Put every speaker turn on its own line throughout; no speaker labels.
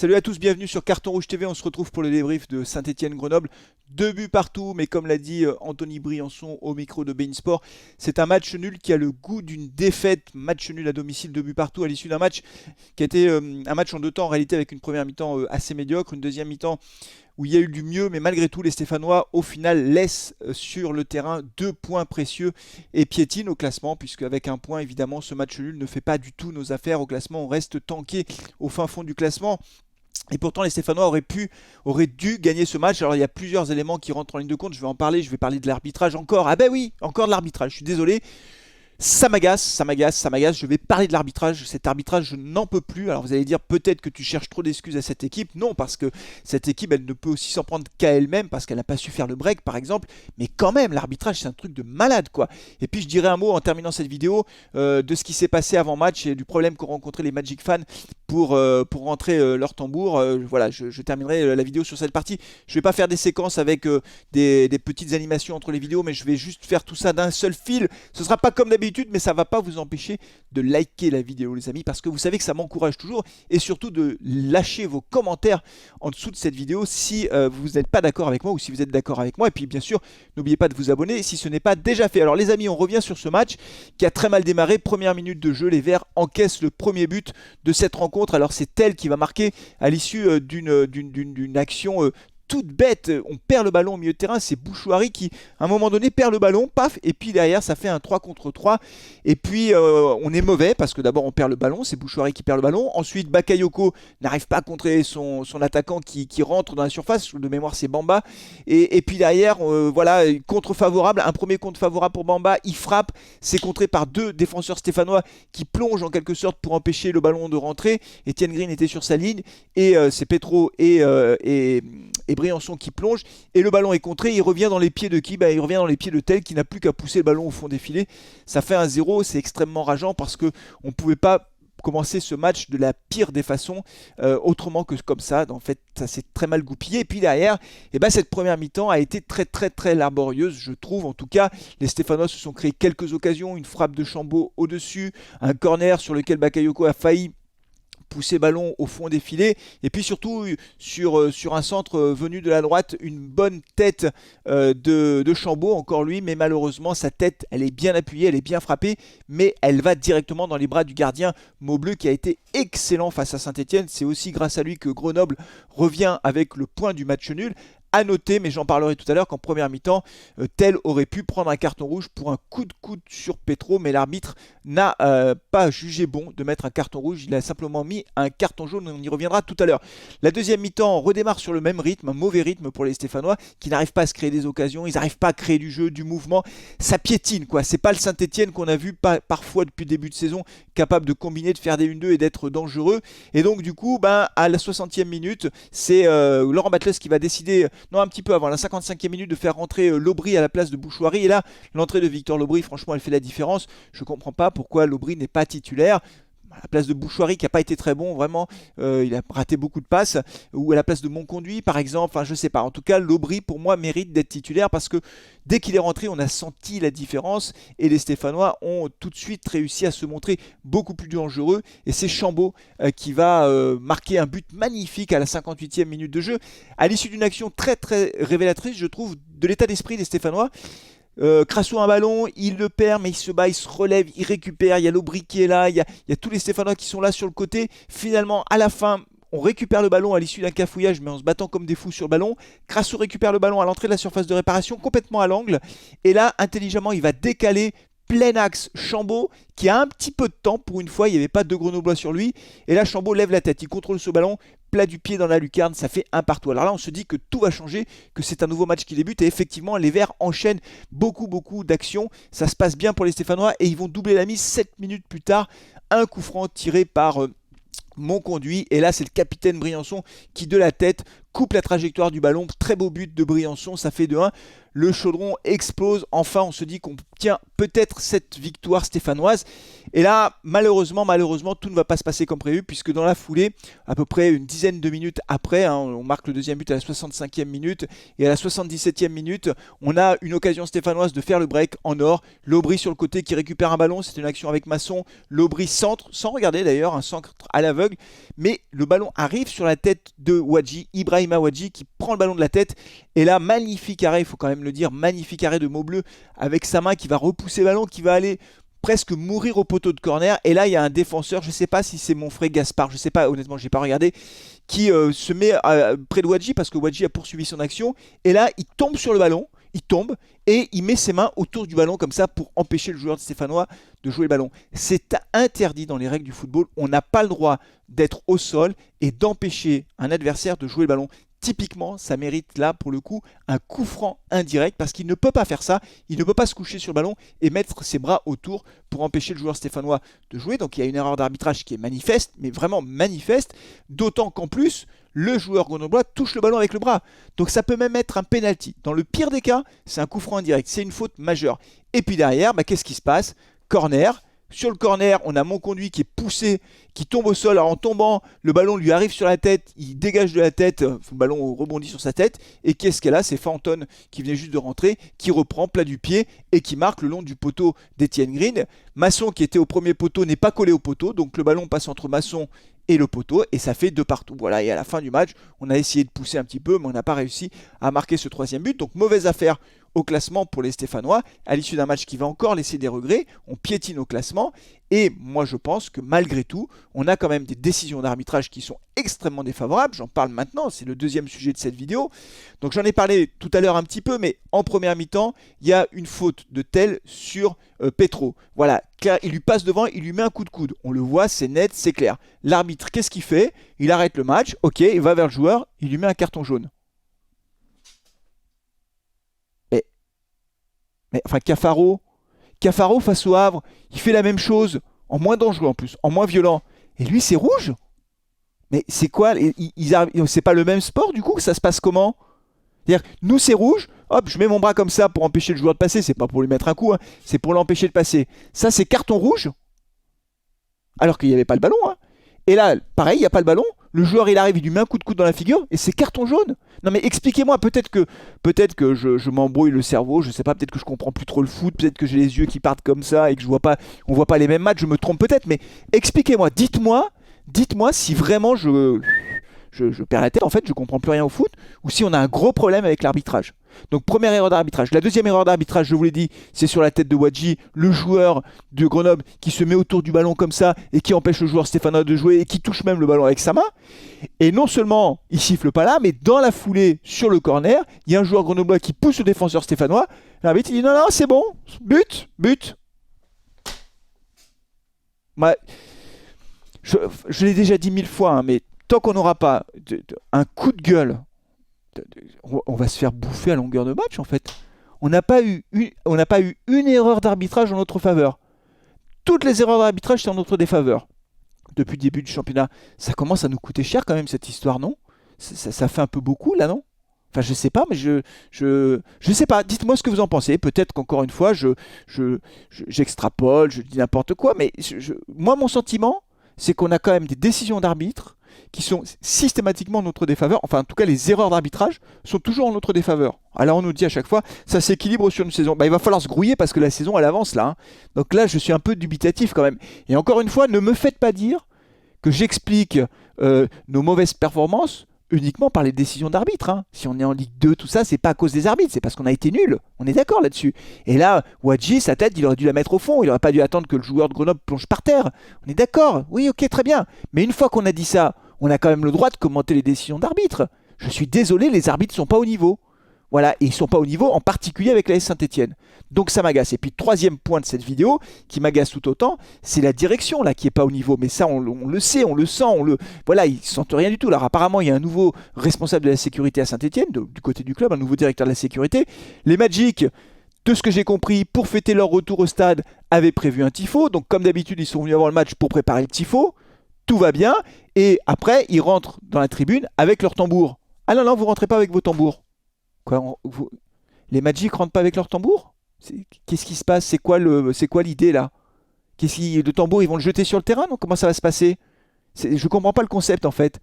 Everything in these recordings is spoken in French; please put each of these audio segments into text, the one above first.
Salut à tous, bienvenue sur Carton Rouge TV. On se retrouve pour le débrief de Saint-Étienne-Grenoble. 2 buts partout, mais comme l'a dit Anthony Briançon au micro de beIN Sport, c'est un match nul qui a le goût d'une défaite. Match nul à domicile, 2 buts partout à l'issue d'un match qui a été un match en deux temps en réalité, avec une première mi-temps assez médiocre, une deuxième mi-temps où il y a eu du mieux, mais malgré tout les Stéphanois au final laissent sur le terrain 2 points précieux et piétinent au classement, puisque avec un point évidemment ce match nul ne fait pas du tout nos affaires au classement. On reste tanké au fin fond du classement. Et pourtant, les Stéphanois auraient dû gagner ce match. Alors, il y a plusieurs éléments qui rentrent en ligne de compte. Je vais en parler. Je vais parler de l'arbitrage encore. Ah ben oui, encore de l'arbitrage. Je suis désolé. Ça m'agace, ça m'agace, ça m'agace. Je vais parler de l'arbitrage. Cet arbitrage, je n'en peux plus. Alors vous allez dire peut-être que tu cherches trop d'excuses à cette équipe. Non, parce que cette équipe, elle ne peut aussi s'en prendre qu'à elle-même, parce qu'elle n'a pas su faire le break, par exemple. Mais quand même, l'arbitrage, c'est un truc de malade, quoi. Et puis je dirais un mot en terminant cette vidéo de ce qui s'est passé avant match et du problème qu'ont rencontré les Magic fans pour rentrer leur tambour. Voilà, je terminerai la vidéo sur cette partie. Je ne vais pas faire des séquences avec des petites animations entre les vidéos, mais je vais juste faire tout ça d'un seul fil. Ce sera pas comme d'habitude, mais ça va pas vous empêcher de liker la vidéo, les amis, parce que vous savez que ça m'encourage toujours, et surtout de lâcher vos commentaires en dessous de cette vidéo si vous n'êtes pas d'accord avec moi, ou si vous êtes d'accord avec moi. Et puis bien sûr, n'oubliez pas de vous abonner si ce n'est pas déjà fait. Alors les amis, on revient sur ce match qui a très mal démarré. Première minute de jeu, les Verts encaissent le premier but de cette rencontre. Alors c'est Tel qui va marquer à l'issue d'une action toute bête. On perd le ballon au milieu de terrain, c'est Bouchouari qui à un moment donné perd le ballon, paf, et puis derrière ça fait un 3 contre 3, et puis on est mauvais parce que d'abord on perd le ballon, c'est Bouchouari qui perd le ballon, ensuite Bakayoko n'arrive pas à contrer son attaquant qui rentre dans la surface, de mémoire c'est Bamba, et puis derrière voilà, contre favorable, un premier contre favorable pour Bamba, il frappe, c'est contré par deux défenseurs stéphanois qui plongent en quelque sorte pour empêcher le ballon de rentrer. Etienne Green était sur sa ligne, et c'est Petro et Briançon qui plonge, et le ballon est contré. Il revient dans les pieds de qui? Il revient dans les pieds de Tel, qui n'a plus qu'à pousser le ballon au fond des filets. Ça fait un 0, c'est extrêmement rageant parce qu'on ne pouvait pas commencer ce match de la pire des façons autrement que comme ça. En fait, ça s'est très mal goupillé. Et puis derrière, cette première mi-temps a été très très très laborieuse, je trouve. En tout cas, les Stéphanois se sont créés quelques occasions, une frappe de Chambaud au-dessus, un corner sur lequel Bakayoko a failli pousser ballon au fond des filets, et puis surtout sur un centre venu de la droite, une bonne tête de Chambaud, encore lui, mais malheureusement sa tête elle est bien appuyée, elle est bien frappée, mais elle va directement dans les bras du gardien Maubleu, qui a été excellent face à Saint-Étienne. C'est aussi grâce à lui que Grenoble revient avec le point du match nul. À noter, mais j'en parlerai tout à l'heure, qu'en première mi-temps, Tel aurait pu prendre un carton rouge pour un coup de coude sur Petro, mais l'arbitre n'a pas jugé bon de mettre un carton rouge. Il a simplement mis un carton jaune. On y reviendra tout à l'heure. La deuxième mi-temps redémarre sur le même rythme, un mauvais rythme pour les Stéphanois, qui n'arrivent pas à se créer des occasions, ils n'arrivent pas à créer du jeu, du mouvement. Ça piétine, quoi. C'est pas le Saint-Étienne qu'on a vu parfois depuis le début de saison, capable de combiner, de faire des 1-2 et d'être dangereux. Et donc du coup, à la 60e minute, c'est Laurent Batles qui va décider, non, un petit peu avant, la 55e minute, de faire rentrer Lobry à la place de Bouchouari. Et là, l'entrée de Victor Lobry, franchement, elle fait la différence. Je comprends pas pourquoi Lobry n'est pas titulaire. À la place de Bouchouari, qui n'a pas été très bon, vraiment, il a raté beaucoup de passes, ou à la place de Monconduit par exemple, enfin je sais pas. En tout cas, Lobry pour moi mérite d'être titulaire, parce que dès qu'il est rentré, on a senti la différence, et les Stéphanois ont tout de suite réussi à se montrer beaucoup plus dangereux, et c'est Chambaud qui va marquer un but magnifique à la 58e minute de jeu, à l'issue d'une action très très révélatrice, je trouve, de l'état d'esprit des Stéphanois. Crasso a un ballon, il le perd, mais il se bat, il se relève, il récupère. Il y a Lobry qui est là, il y a tous les Stéphanois qui sont là sur le côté. Finalement, à la fin, on récupère le ballon à l'issue d'un cafouillage, mais en se battant comme des fous sur le ballon. Crasso récupère le ballon à l'entrée de la surface de réparation, complètement à l'angle. Et là, intelligemment, il va décaler plein axe Chambaud, qui a un petit peu de temps. Pour une fois, il n'y avait pas de Grenoblois sur lui. Et là, Chambaud lève la tête, il contrôle ce ballon, plat du pied dans la lucarne, ça fait un partout. Alors là, on se dit que tout va changer, que c'est un nouveau match qui débute, et effectivement, les Verts enchaînent beaucoup d'actions. Ça se passe bien pour les Stéphanois, et ils vont doubler la mise 7 minutes plus tard. Un coup franc tiré par Monconduit, et là c'est le capitaine Briançon qui de la tête coupe la trajectoire du ballon. Très beau but de Briançon, ça fait 2-1. le chaudron explose. Enfin, on se dit qu'on tient peut-être cette victoire stéphanoise. Et là, malheureusement, tout ne va pas se passer comme prévu, puisque dans la foulée, à peu près une dizaine de minutes après, hein, on marque le deuxième but à la 65e minute, et à la 77e minute, on a une occasion stéphanoise de faire le break en or. L'Aubry sur le côté qui récupère un ballon, c'est une action avec Masson. L'Aubry centre, sans regarder d'ailleurs, un centre à l'aveugle, mais le ballon arrive sur la tête de Ouadji, Ibrahima Ouadji, qui prend le ballon de la tête. Et là, magnifique arrêt, il faut quand même le dire, magnifique arrêt de Maubleu avec sa main qui va repousser le ballon, qui va aller presque mourir au poteau de corner. Et là, il y a un défenseur, je ne sais pas si c'est mon frère Gaspard, je ne sais pas, honnêtement, je n'ai pas regardé, qui se met près de Ouadji parce que Ouadji a poursuivi son action. Et là, il tombe sur le ballon, il tombe et il met ses mains autour du ballon comme ça pour empêcher le joueur de stéphanois de jouer le ballon. C'est interdit dans les règles du football. On n'a pas le droit d'être au sol et d'empêcher un adversaire de jouer le ballon. Typiquement, ça mérite là, pour le coup, un coup franc indirect parce qu'il ne peut pas faire ça. Il ne peut pas se coucher sur le ballon et mettre ses bras autour pour empêcher le joueur stéphanois de jouer. Donc il y a une erreur d'arbitrage qui est manifeste, mais vraiment manifeste. D'autant qu'en plus, le joueur grenoblois touche le ballon avec le bras. Donc ça peut même être un penalty. Dans le pire des cas, c'est un coup franc indirect. C'est une faute majeure. Et puis derrière, qu'est-ce qui se passe? Corner. Sur le corner, on a Monconduit qui est poussé, qui tombe au sol. Alors en tombant, le ballon lui arrive sur la tête, il dégage de la tête, le ballon rebondit sur sa tête. Et qu'est-ce qu'elle a? C'est Fanton qui venait juste de rentrer, qui reprend plat du pied et qui marque le long du poteau d'Étienne Green. Masson qui était au premier poteau n'est pas collé au poteau, donc le ballon passe entre Masson et le poteau, et ça fait 2 partout. Voilà, et à la fin du match, on a essayé de pousser un petit peu, mais on n'a pas réussi à marquer ce 3e but. Donc mauvaise affaire au classement pour les Stéphanois, à l'issue d'un match qui va encore laisser des regrets. On piétine au classement, et moi je pense que malgré tout, on a quand même des décisions d'arbitrage qui sont extrêmement défavorables. J'en parle maintenant, c'est le 2e sujet de cette vidéo. Donc j'en ai parlé tout à l'heure un petit peu, mais en première mi-temps, il y a une faute de Tel sur Petro. Voilà, il lui passe devant, il lui met un coup de coude. On le voit, c'est net, c'est clair. L'arbitre, qu'est-ce qu'il fait? Il arrête le match, ok, il va vers le joueur, il lui met un carton jaune. Mais enfin, Cafaro face au Havre, il fait la même chose, en moins dangereux en plus, en moins violent. Et lui, c'est rouge? Mais c'est quoi? C'est pas le même sport du coup? Ça se passe comment? C'est-à-dire, nous c'est rouge, hop, je mets mon bras comme ça pour empêcher le joueur de passer, c'est pas pour lui mettre un coup, hein, c'est pour l'empêcher de passer. Ça, c'est carton rouge, alors qu'il n'y avait pas le ballon. Hein. Et là, pareil, il n'y a pas le ballon, le joueur il arrive, il lui met un coup de coude dans la figure, et c'est carton jaune. Non mais expliquez-moi, peut-être que je m'embrouille le cerveau, je sais pas, peut-être que je comprends plus trop le foot, peut-être que j'ai les yeux qui partent comme ça et que on voit pas les mêmes matchs, je me trompe peut-être, mais expliquez-moi, dites-moi si vraiment je perds la tête, en fait, je comprends plus rien au foot, ou si on a un gros problème avec l'arbitrage. Donc première erreur d'arbitrage. La deuxième erreur d'arbitrage, je vous l'ai dit, c'est sur la tête de Ouadji, le joueur de Grenoble qui se met autour du ballon comme ça et qui empêche le joueur stéphanois de jouer et qui touche même le ballon avec sa main. Et non seulement il siffle pas là, mais dans la foulée sur le corner, il y a un joueur grenoblois qui pousse le défenseur stéphanois. L'arbitre il dit non, c'est bon, but. Bah, je l'ai déjà dit 1000 fois, hein, mais tant qu'on n'aura pas un coup de gueule, on va se faire bouffer à longueur de match en fait. On n'a pas eu une erreur d'arbitrage en notre faveur. Toutes les erreurs d'arbitrage sont en notre défaveur. Depuis le début du championnat, ça commence à nous coûter cher quand même cette histoire, non? Ça fait un peu beaucoup là, non? Enfin, je sais pas, mais je sais pas. Dites-moi ce que vous en pensez. Peut-être qu'encore une fois, j'extrapole, je dis n'importe quoi, mais moi, mon sentiment, c'est qu'on a quand même des décisions d'arbitre qui sont systématiquement en notre défaveur. Enfin, en tout cas, les erreurs d'arbitrage sont toujours en notre défaveur. Alors, on nous dit à chaque fois, ça s'équilibre sur une saison. Bah, il va falloir se grouiller parce que la saison, elle avance là. Hein. Donc là, je suis un peu dubitatif quand même. Et encore une fois, ne me faites pas dire que j'explique nos mauvaises performances uniquement par les décisions d'arbitre. Hein. Si on est en Ligue 2, tout ça, c'est pas à cause des arbitres, c'est parce qu'on a été nul. On est d'accord là-dessus. Et là, Ouadji, sa tête, il aurait dû la mettre au fond. Il aurait pas dû attendre que le joueur de Grenoble plonge par terre. On est d'accord. Oui, ok, très bien. Mais une fois qu'on a dit ça, on a quand même le droit de commenter les décisions d'arbitre. Je suis désolé, les arbitres sont pas au niveau. Voilà, et ils sont pas au niveau, en particulier avec l'AS Saint-Etienne. Donc ça m'agace. Et puis troisième point de cette vidéo, qui m'agace tout autant, c'est la direction là qui est pas au niveau. Mais ça, on le sait, on le sent, voilà, ils sentent rien du tout. Alors apparemment, il y a un nouveau responsable de la sécurité à Saint-Etienne, du côté du club, un nouveau directeur de la sécurité. Les Magic, de ce que j'ai compris, pour fêter leur retour au stade, avaient prévu un tifo. Donc comme d'habitude, ils sont venus avant le match pour préparer le tifo. Tout va bien. Et après, ils rentrent dans la tribune avec leur tambour. Ah non, non, vous rentrez pas avec vos tambours. Quoi, Les Magic rentrent pas avec leur tambour? Qu'est-ce qui se passe? C'est quoi l'idée là? Le tambour, ils vont le jeter sur le terrain, non? Comment ça va se passer? Je comprends pas le concept en fait.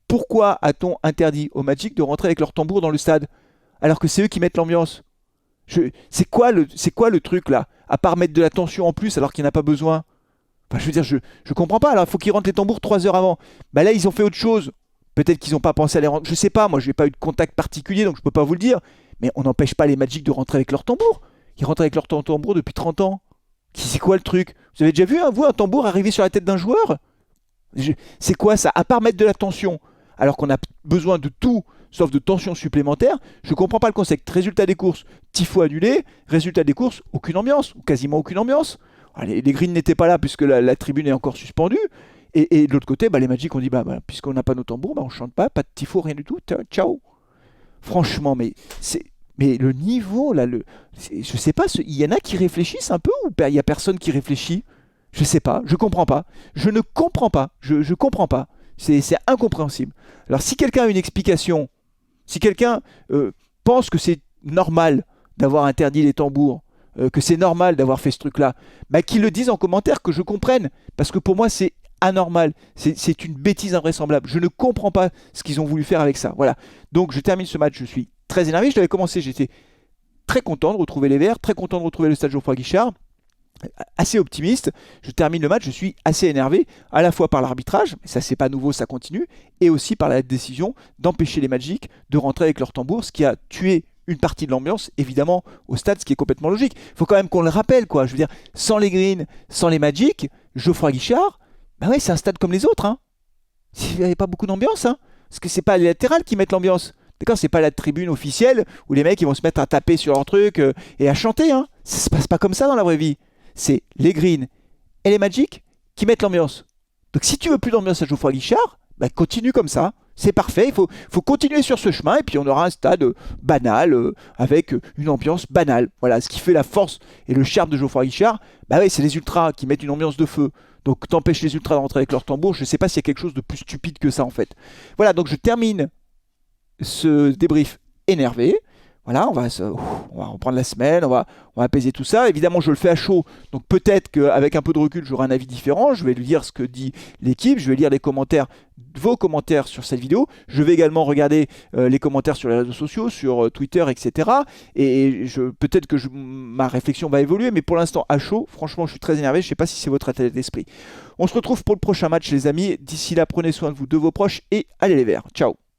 Pourquoi a-t-on interdit aux Magic de rentrer avec leur tambour dans le stade alors que c'est eux qui mettent l'ambiance? C'est quoi le truc là? À part mettre de la tension en plus alors qu'il n'y en a pas besoin. Enfin, je veux dire, je comprends pas. Alors, il faut qu'ils rentrent les tambours 3 heures avant. Bah là, ils ont fait autre chose. Peut-être qu'ils n'ont pas pensé à les rentrer. Je sais pas, moi, je n'ai pas eu de contact particulier, donc je peux pas vous le dire. Mais on n'empêche pas les Magic de rentrer avec leur tambour. Ils rentrent avec leur tambour depuis 30 ans. C'est quoi le truc? Vous avez déjà vu, hein, vous, un tambour arriver sur la tête d'un joueur? C'est quoi ça? À part mettre de la tension, alors qu'on a besoin de tout, sauf de tension supplémentaire, je comprends pas le concept. Résultat des courses, tifo annulé. Résultat des courses, aucune ambiance, ou quasiment aucune ambiance. Les Greens n'étaient pas là puisque la tribune est encore suspendue. Et de l'autre côté, les Magic ont dit puisqu'on n'a pas nos tambours, on chante pas de tifo, rien du tout. Ciao. Franchement, mais le niveau là, je sais pas, il y en a qui réfléchissent un peu ou il y a personne qui réfléchit? Je sais pas, je comprends pas. Je ne comprends pas. Je comprends pas. C'est incompréhensible. Alors si quelqu'un a une explication, si quelqu'un pense que c'est normal d'avoir interdit les tambours, que c'est normal d'avoir fait ce truc-là, qu'ils le disent en commentaire, que je comprenne. Parce que pour moi, c'est anormal. C'est une bêtise invraisemblable. Je ne comprends pas ce qu'ils ont voulu faire avec ça. Voilà. Donc je termine ce match, je suis très énervé. Je l'avais commencé, j'étais très content de retrouver les Verts, très content de retrouver le stade Geoffroy Guichard. Assez optimiste, je termine le match, je suis assez énervé, à la fois par l'arbitrage, mais ça c'est pas nouveau, ça continue, et aussi par la décision d'empêcher les Magic de rentrer avec leur tambour, ce qui a tué une partie de l'ambiance, évidemment, au stade, ce qui est complètement logique. Il faut quand même qu'on le rappelle, quoi. Je veux dire, sans les Greens, sans les Magic, Geoffroy Guichard, ouais, c'est un stade comme les autres, hein. Il n'y avait pas beaucoup d'ambiance, hein. Parce que c'est pas les latérales qui mettent l'ambiance. D'accord, c'est pas la tribune officielle où les mecs ils vont se mettre à taper sur leur truc et à chanter, hein. Ça se passe pas comme ça dans la vraie vie. C'est les Greens et les Magic qui mettent l'ambiance. Donc si tu veux plus d'ambiance à Geoffroy Guichard, continue comme ça. C'est parfait, il faut continuer sur ce chemin et puis on aura un stade banal avec une ambiance banale. Voilà, ce qui fait la force et le charme de Geoffroy Guichard, ouais, c'est les ultras qui mettent une ambiance de feu. Donc t'empêches les ultras d'entrer avec leur tambour, je ne sais pas s'il y a quelque chose de plus stupide que ça en fait. Voilà, donc je termine ce débrief énervé. Voilà, on va reprendre la semaine, on va apaiser tout ça. Évidemment, je le fais à chaud, donc peut-être qu'avec un peu de recul, j'aurai un avis différent. Je vais lui dire ce que dit l'équipe, je vais lire les commentaires, vos commentaires sur cette vidéo. Je vais également regarder les commentaires sur les réseaux sociaux, sur Twitter, etc. Et peut-être que ma réflexion va évoluer, mais pour l'instant, à chaud, franchement, je suis très énervé. Je ne sais pas si c'est votre état d'esprit. On se retrouve pour le prochain match, les amis. D'ici là, prenez soin de vous, de vos proches, et allez les Verts. Ciao.